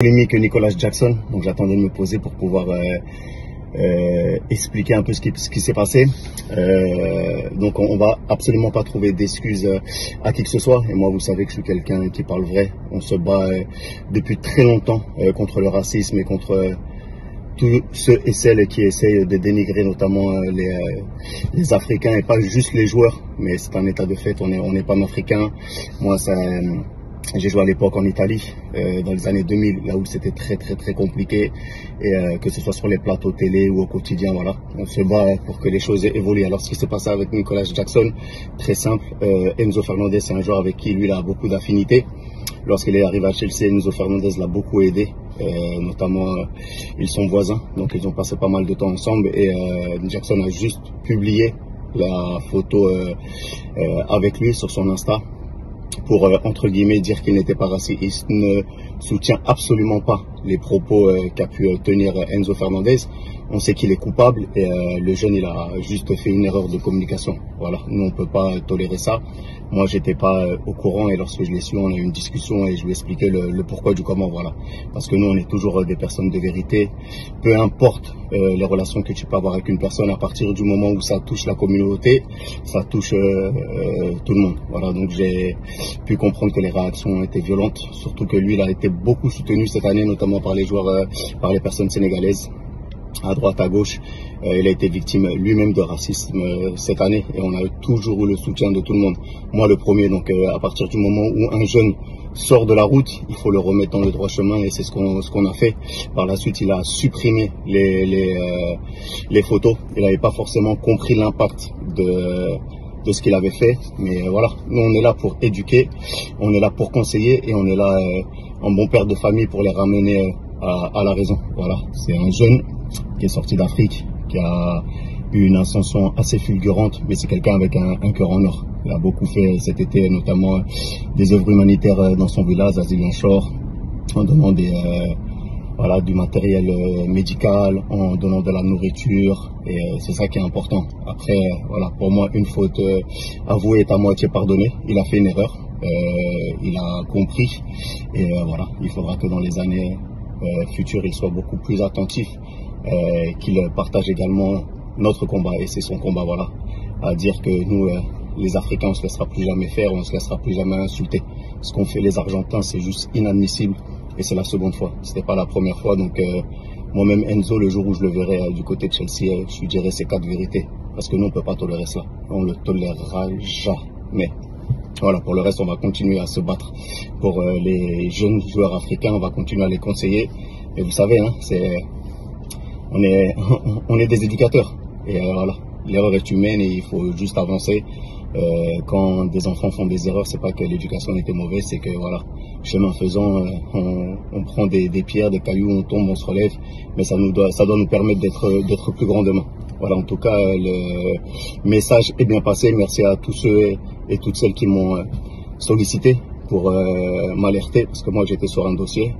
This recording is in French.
Polémique Nicolas Jackson, donc j'attendais de me poser pour pouvoir expliquer un peu ce qui s'est passé. Donc on va absolument pas trouver d'excuses à qui que ce soit. Et moi, vous savez que je suis quelqu'un qui parle vrai. On se bat depuis très longtemps contre le racisme et contre tous ceux et celles qui essayent de dénigrer notamment les Africains et pas juste les joueurs. Mais c'est un état de fait, on est panafricain. Moi, j'ai joué à l'époque en Italie, dans les années 2000, là où c'était très compliqué, et que ce soit sur les plateaux télé ou au quotidien, voilà, on se bat pour que les choses évoluent. Alors ce qui s'est passé avec Nicolas Jackson, très simple, Enzo Fernandez, c'est un joueur avec qui lui il a beaucoup d'affinités. Lorsqu'il est arrivé à Chelsea, Enzo Fernandez l'a beaucoup aidé, notamment ils sont voisins, donc ils ont passé pas mal de temps ensemble, et Jackson a juste publié la photo avec lui sur son Insta, pour, entre guillemets, dire qu'il n'était pas raciste. Il ne soutient absolument pas les propos qu'a pu tenir Enzo Fernandez. On sait qu'il est coupable et le jeune, il a juste fait une erreur de communication. Voilà, nous, on peut pas tolérer ça. Moi, j'étais pas au courant et lorsque je l'ai su, on a eu une discussion et je lui ai expliqué le pourquoi du comment, voilà. Parce que nous, on est toujours des personnes de vérité. Peu importe les relations que tu peux avoir avec une personne, à partir du moment où ça touche la communauté, ça touche tout le monde. Voilà, donc j'ai pu comprendre que les réactions ont été violentes, surtout que lui, il a été beaucoup soutenu cette année, notamment par les joueurs, par les personnes sénégalaises, à droite, à gauche. Il a été victime lui-même de racisme cette année et on a toujours eu le soutien de tout le monde. Moi, le premier, donc à partir du moment où un jeune sort de la route, il faut le remettre dans le droit chemin et c'est ce qu'on a fait. Par la suite, il a supprimé les photos. Il n'avait pas forcément compris l'impact de ce qu'il avait fait, mais voilà, nous on est là pour éduquer, on est là pour conseiller et on est là en bon père de famille pour les ramener à la raison. Voilà, c'est un jeune qui est sorti d'Afrique, qui a eu une ascension assez fulgurante, mais c'est quelqu'un avec un cœur en or. Il a beaucoup fait cet été, notamment des œuvres humanitaires dans son village, à Ziguinchor, en donnant du matériel médical, en donnant de la nourriture, et c'est ça qui est important. Après, voilà, pour moi, une faute avouée est à moitié pardonnée. Il a fait une erreur, il a compris, et voilà, il faudra que dans les années futures, il soit beaucoup plus attentif, qu'il partage également notre combat, et c'est son combat, voilà, à dire que nous, les Africains, on se laissera plus jamais faire, on se laissera plus jamais insulter. Ce qu'ont fait les Argentins, c'est juste inadmissible. Et c'est la seconde fois, c'était pas la première fois. Donc moi-même Enzo, le jour où je le verrai du côté de Chelsea, je lui dirai ces 4 vérités. Parce que nous, on peut pas tolérer cela. On le tolérera jamais. Voilà, pour le reste, on va continuer à se battre pour les jeunes joueurs africains. On va continuer à les conseiller. Et vous savez, hein, on est des éducateurs. Et voilà, l'erreur est humaine et il faut juste avancer. Quand des enfants font des erreurs, c'est pas que l'éducation était mauvaise, c'est que voilà, chemin faisant, on prend des pierres, des cailloux, on tombe, on se relève, mais ça doit nous permettre d'être plus grands demain. Voilà, en tout cas, le message est bien passé. Merci à tous ceux et toutes celles qui m'ont sollicité pour m'alerter, parce que moi j'étais sur un dossier.